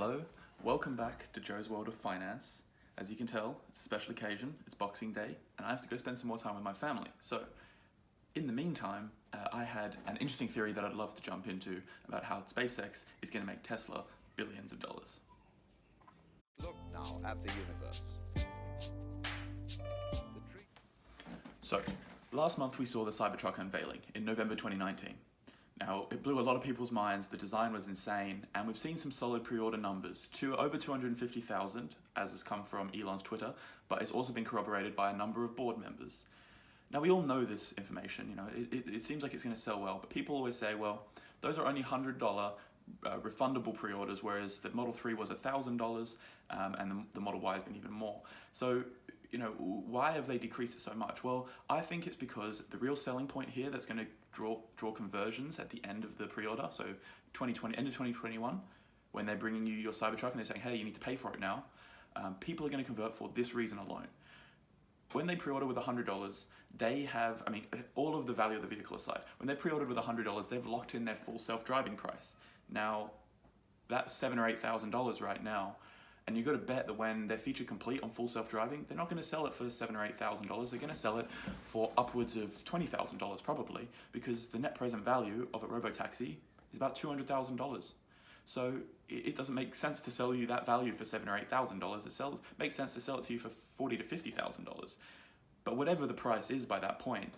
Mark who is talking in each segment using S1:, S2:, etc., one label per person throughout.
S1: Hello, welcome back to Joe's World of Finance. As you can tell, it's a special occasion, it's Boxing Day, and I have to go spend some more time with my family. So, in the meantime, I had an interesting theory that I'd love to jump into about how SpaceX is going to make Tesla billions of dollars.
S2: Look now at the universe.
S1: So, last month we saw the Cybertruck unveiling in November 2019. Now, it blew a lot of people's minds, the design was insane, and we've seen some solid pre-order numbers, over 250,000, as has come from Elon's Twitter, but it's also been corroborated by a number of board members. Now, we all know this information, it seems like it's going to sell well, but people always say, well, those are only $100 refundable pre-orders, whereas the Model 3 was $1,000, and the Model Y has been even more. So, why have they decreased it so much? Well, I think it's because the real selling point here that's going to draw conversions at the end of the pre-order, so end of 2021, when they're bringing you your Cybertruck and they're saying, hey, you need to pay for it now, people are going to convert for this reason alone. When they pre-order with $100, they have, all of the value of the vehicle aside, when they pre-ordered with $100, they've locked in their full self-driving price. Now, that's $7,000 or $8,000 right now. And you've got to bet that when they're feature complete on full self-driving, they're not going to sell it for $7,000 or $8,000. They're going to sell it for upwards of $20,000 probably, because the net present value of a robotaxi is about $200,000. So it doesn't make sense to sell you that value for $7,000 or $8,000. It makes sense to sell it to you for $40,000 to $50,000. But whatever the price is by that point,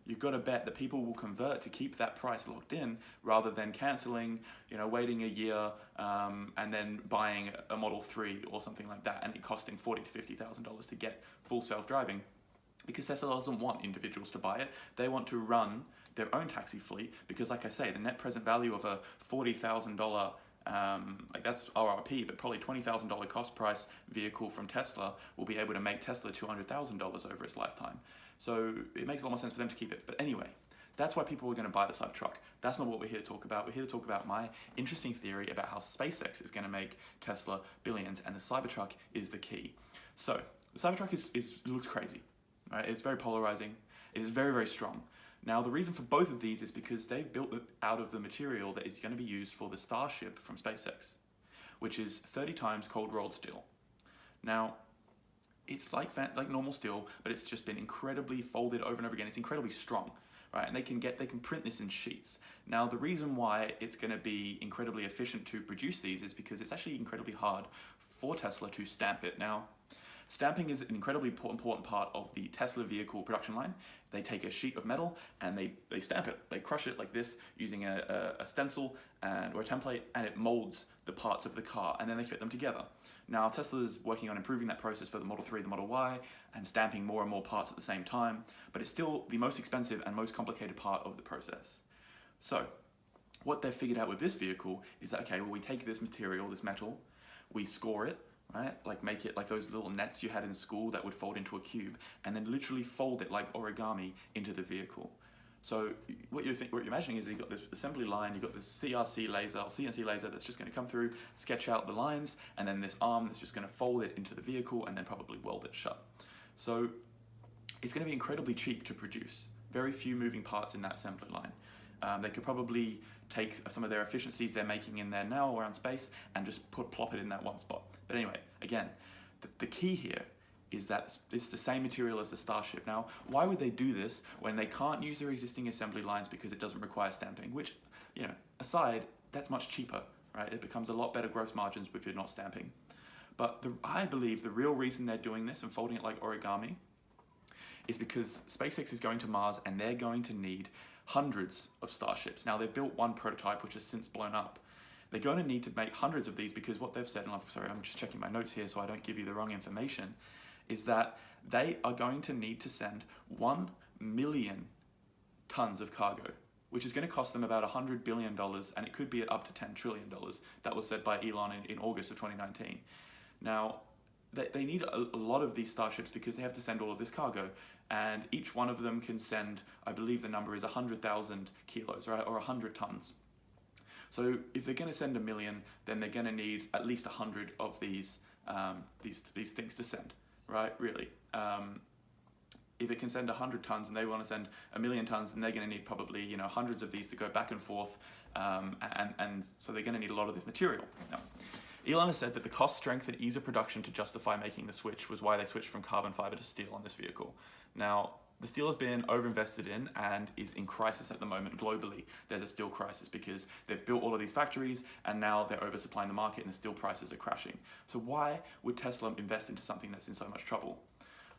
S1: you've got to bet that people will convert to keep that price locked in rather than cancelling, waiting a year and then buying a Model 3 or something like that and it costing $40,000 to $50,000 to get full self-driving. Because Tesla doesn't want individuals to buy it. They want to run their own taxi fleet because, like I say, the net present value of a $40,000 that's RRP, but probably $20,000 cost price vehicle from Tesla will be able to make Tesla $200,000 over its lifetime. So it makes a lot more sense for them to keep it. But anyway, that's why people are going to buy the Cybertruck. That's not what we're here to talk about. We're here to talk about my interesting theory about how SpaceX is going to make Tesla billions, and the Cybertruck is the key. So the Cybertruck looks crazy, right? It's very polarizing. It is very, very strong. Now, the reason for both of these is because they've built it out of the material that is going to be used for the Starship from SpaceX, which is 30 times cold rolled steel. Now, it's like normal steel, but it's just been incredibly folded over and over again. It's incredibly strong, right? And they can print this in sheets. Now, the reason why it's going to be incredibly efficient to produce these is because it's actually incredibly hard for Tesla to stamp it. Now, stamping is an incredibly important part of the Tesla vehicle production line. They take a sheet of metal and they stamp it. They crush it like this using a stencil or a template, and it molds the parts of the car, and then they fit them together. Now, Tesla is working on improving that process for the Model 3, the Model Y, and stamping more and more parts at the same time, but it's still the most expensive and most complicated part of the process. So, what they've figured out with this vehicle is that, okay, well, we take this material, this metal, we score it, right? Like make it like those little nets you had in school that would fold into a cube, and then literally fold it like origami into the vehicle. So what you're imagining is you've got this assembly line, you've got this CNC laser that's just going to come through, sketch out the lines, and then this arm that's just going to fold it into the vehicle and then probably weld it shut. So it's going to be incredibly cheap to produce. Very few moving parts in that assembly line. They could probably take some of their efficiencies they're making in there now around space and just plop it in that one spot. But anyway, again, the key here is that it's the same material as the Starship. Now, why would they do this when they can't use their existing assembly lines because it doesn't require stamping? Which, aside, that's much cheaper, right? It becomes a lot better gross margins if you're not stamping. But I believe the real reason they're doing this and folding it like origami is because SpaceX is going to Mars and they're going to need hundreds of Starships. Now, they've built one prototype which has since blown up. They're going to need to make hundreds of these because what they've said, and I'm just checking my notes here so I don't give you the wrong information, is that they are going to need to send 1 million tons of cargo, which is going to cost them about $100 billion, and it could be up to $10 trillion. That was said by Elon in August of 2019. Now, they need a lot of these Starships because they have to send all of this cargo, and each one of them can send, I believe the number is 100,000 kilos, right, or 100 tons. So if they're going to send 1 million, then they're going to need at least 100 of these things to send, right? Really. If it can send 100 tons and they want to send 1 million tons, then they're going to need probably hundreds of these to go back and forth, and so they're going to need a lot of this material. Now, Elon has said that the cost, strength, and ease of production to justify making the switch was why they switched from carbon fiber to steel on this vehicle. Now, the steel has been overinvested in and is in crisis at the moment globally. There's a steel crisis because they've built all of these factories and now they're oversupplying the market and the steel prices are crashing. So why would Tesla invest into something that's in so much trouble?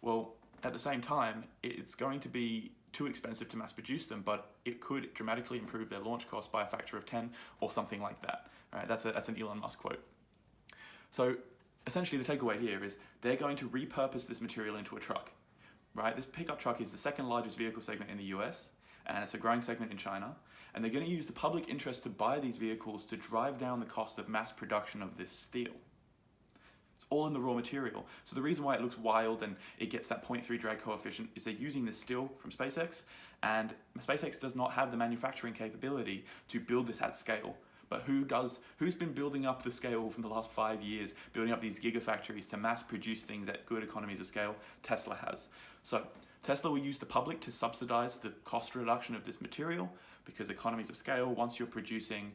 S1: Well, at the same time, it's going to be too expensive to mass produce them, but it could dramatically improve their launch cost by a factor of 10 or something like that. Right? That's an Elon Musk quote. So essentially the takeaway here is they're going to repurpose this material into a truck. Right? This pickup truck is the second largest vehicle segment in the US, and it's a growing segment in China. And they're going to use the public interest to buy these vehicles to drive down the cost of mass production of this steel. It's all in the raw material. So the reason why it looks wild and it gets that 0.3 drag coefficient is they're using this steel from SpaceX, and SpaceX does not have the manufacturing capability to build this at scale. But who's been building up the scale from the last 5 years, building up these gigafactories to mass produce things at good economies of scale? Tesla has. So Tesla will use the public to subsidize the cost reduction of this material, because economies of scale, once you're producing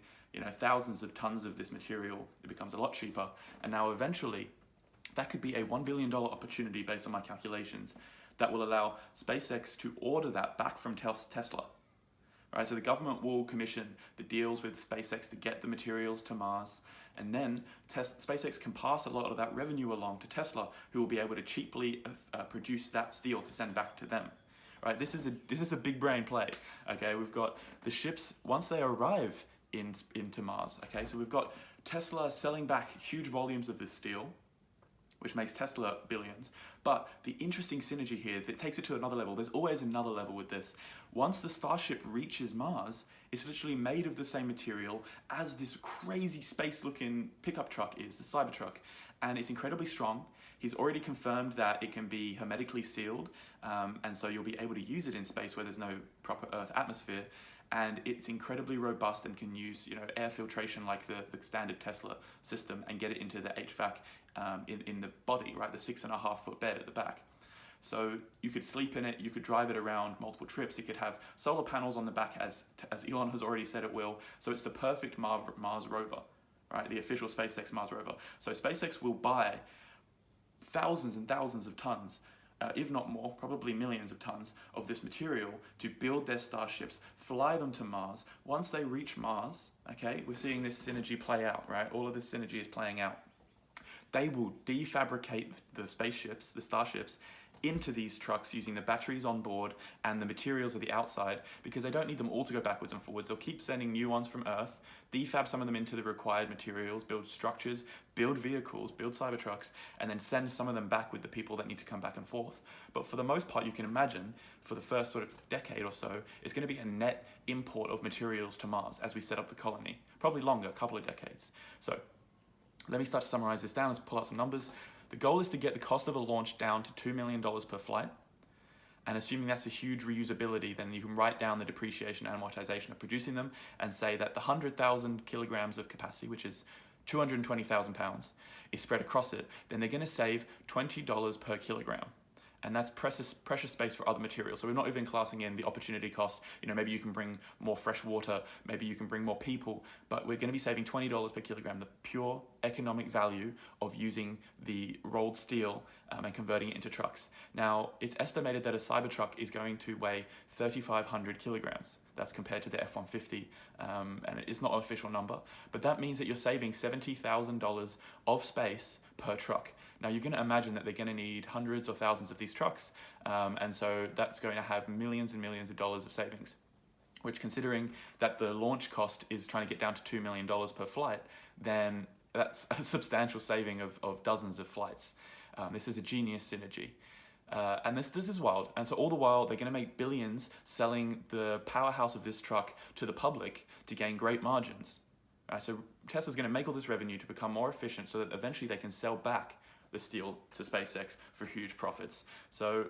S1: thousands of tons of this material, it becomes a lot cheaper. And now eventually, that could be a $1 billion opportunity based on my calculations that will allow SpaceX to order that back from Tesla. Right, so the government will commission the deals with SpaceX to get the materials to Mars, and then SpaceX can pass a lot of that revenue along to Tesla, who will be able to cheaply produce that steel to send back to them. Right, this is a big brain play. Okay, we've got the ships once they arrive into Mars. Okay, so we've got Tesla selling back huge volumes of this steel, which makes Tesla billions. But the interesting synergy here that takes it to another level, there's always another level with this. Once the Starship reaches Mars, it's literally made of the same material as this crazy space-looking pickup truck is, the Cybertruck, and it's incredibly strong. He's already confirmed that it can be hermetically sealed, and so you'll be able to use it in space where there's no proper Earth atmosphere. And it's incredibly robust and can use air filtration like the standard Tesla system and get it into the HVAC in the body, right? The 6.5 foot bed at the back. So you could sleep in it, you could drive it around multiple trips, you could have solar panels on the back as Elon has already said it will. So it's the perfect Mars rover, right? The official SpaceX Mars rover. So SpaceX will buy thousands and thousands of tons, if not more, probably millions of tons of this material to build their starships, fly them to Mars. Once they reach Mars, okay, we're seeing this synergy play out, right? All of this synergy is playing out. They will defabricate the spaceships, the starships, into these trucks using the batteries on board and the materials of the outside, because they don't need them all to go backwards and forwards. They'll keep sending new ones from Earth, defab some of them into the required materials, build structures, build vehicles, build cybertrucks, and then send some of them back with the people that need to come back and forth. But for the most part, you can imagine for the first sort of decade or so, it's going to be a net import of materials to Mars as we set up the colony. Probably longer, a couple of decades. So let me start to summarize this down. Let's pull out some numbers. The goal is to get the cost of a launch down to $2 million per flight. And assuming that's a huge reusability, then you can write down the depreciation and amortization of producing them and say that the 100,000 kilograms of capacity, which is 220,000 pounds, is spread across it. Then they're going to save $20 per kilogram. And that's precious space for other materials. So we're not even classing in the opportunity cost. Maybe you can bring more fresh water, maybe you can bring more people, but we're going to be saving $20 per kilogram, the pure economic value of using the rolled steel and converting it into trucks. Now, it's estimated that a Cybertruck is going to weigh 3,500 kilograms. That's compared to the F-150, and it's not an official number, but that means that you're saving $70,000 of space per truck. Now, you're going to imagine that they're going to need hundreds or thousands of these trucks, and so that's going to have millions and millions of dollars of savings, which, considering that the launch cost is trying to get down to $2 million per flight, then that's a substantial saving of dozens of flights. This is a genius synergy. And this is wild. And so all the while, they're going to make billions selling the powerhouse of this truck to the public to gain great margins. Right, so Tesla's going to make all this revenue to become more efficient so that eventually they can sell back the steel to SpaceX for huge profits. So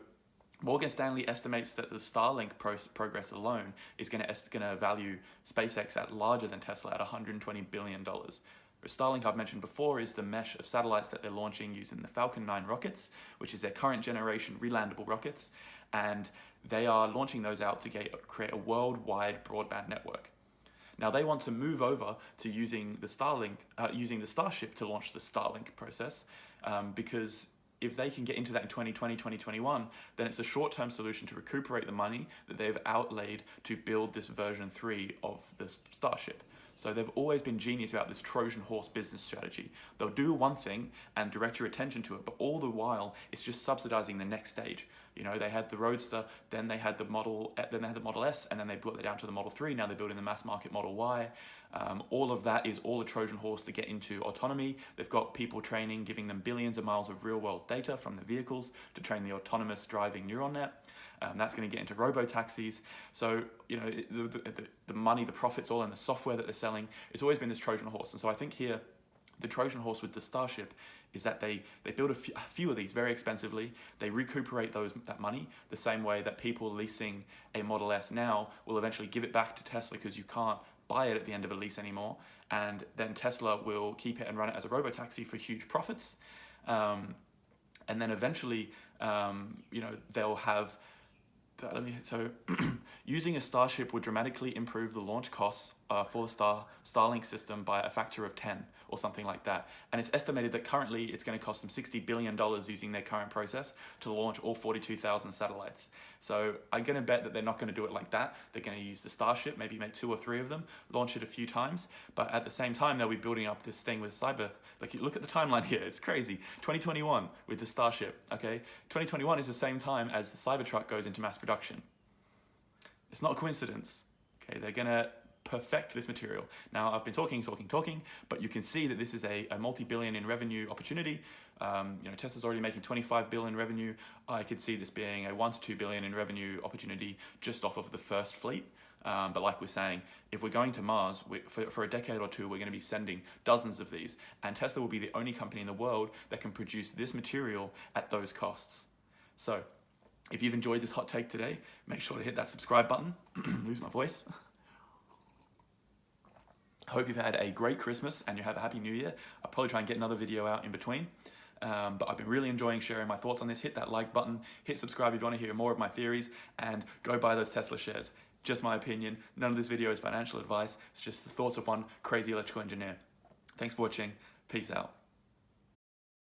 S1: Morgan Stanley estimates that the Starlink progress alone is going to value SpaceX at larger than Tesla at $120 billion. Starlink, I've mentioned before, is the mesh of satellites that they're launching using the Falcon 9 rockets, which is their current generation relandable rockets, and they are launching those out to create a worldwide broadband network. Now they want to move over to using the Starship to launch the Starlink process, because if they can get into that in 2020, 2021, then it's a short-term solution to recuperate the money that they've outlaid to build this version 3 of the Starship. So they've always been genius about this Trojan horse business strategy. They'll do one thing and direct your attention to it, but all the while it's just subsidizing the next stage. You know, they had the Roadster, then they had the Model S, and then they brought it down to the Model 3. Now they're building the mass market Model Y. All of that is all a Trojan horse to get into autonomy. They've got people training, giving them billions of miles of real-world data from the vehicles to train the autonomous driving neural net. That's going to get into robo-taxis. So, you know, the money, the profits, all in the software that they're selling. It's always been this Trojan horse. And so I think here, the Trojan horse with the Starship is that they build a few of these very expensively. They recuperate that money the same way that people leasing a Model S now will eventually give it back to Tesla because you can't buy it at the end of a lease anymore. And then Tesla will keep it and run it as a robotaxi for huge profits. And then eventually, you know, they'll have... So using a Starship would dramatically improve the launch costs for the Starlink system by a factor of 10 or something like that. And it's estimated that currently it's going to cost them $60 billion using their current process to launch all 42,000 satellites. So I'm going to bet that they're not going to do it like that. They're going to use the Starship, maybe make 2 or 3 of them, launch it a few times. But at the same time, they'll be building up this thing with like, look at the timeline here. It's crazy. 2021 with the Starship, okay? 2021 is the same time as the Cybertruck goes into mass production. It's not a coincidence, okay? They're going to perfect this material. Now, I've been talking, but you can see that this is a multi-billion in revenue opportunity. You know, Tesla's already making 25 billion revenue. I could see this being a 1 to 2 billion in revenue opportunity just off of the first fleet. But like we're saying, if we're going to Mars, for a decade or two, we're going to be sending dozens of these. And Tesla will be the only company in the world that can produce this material at those costs. So, if you've enjoyed this hot take today, make sure to hit that subscribe button. Lose my voice. Hope you've had a great Christmas and you have a happy New Year. I'll probably try and get another video out in between. But I've been really enjoying sharing my thoughts on this. Hit that like button, hit subscribe if you want to hear more of my theories, and go buy those Tesla shares. Just my opinion. None of this video is financial advice. It's just the thoughts of one crazy electrical engineer. Thanks for watching. Peace out.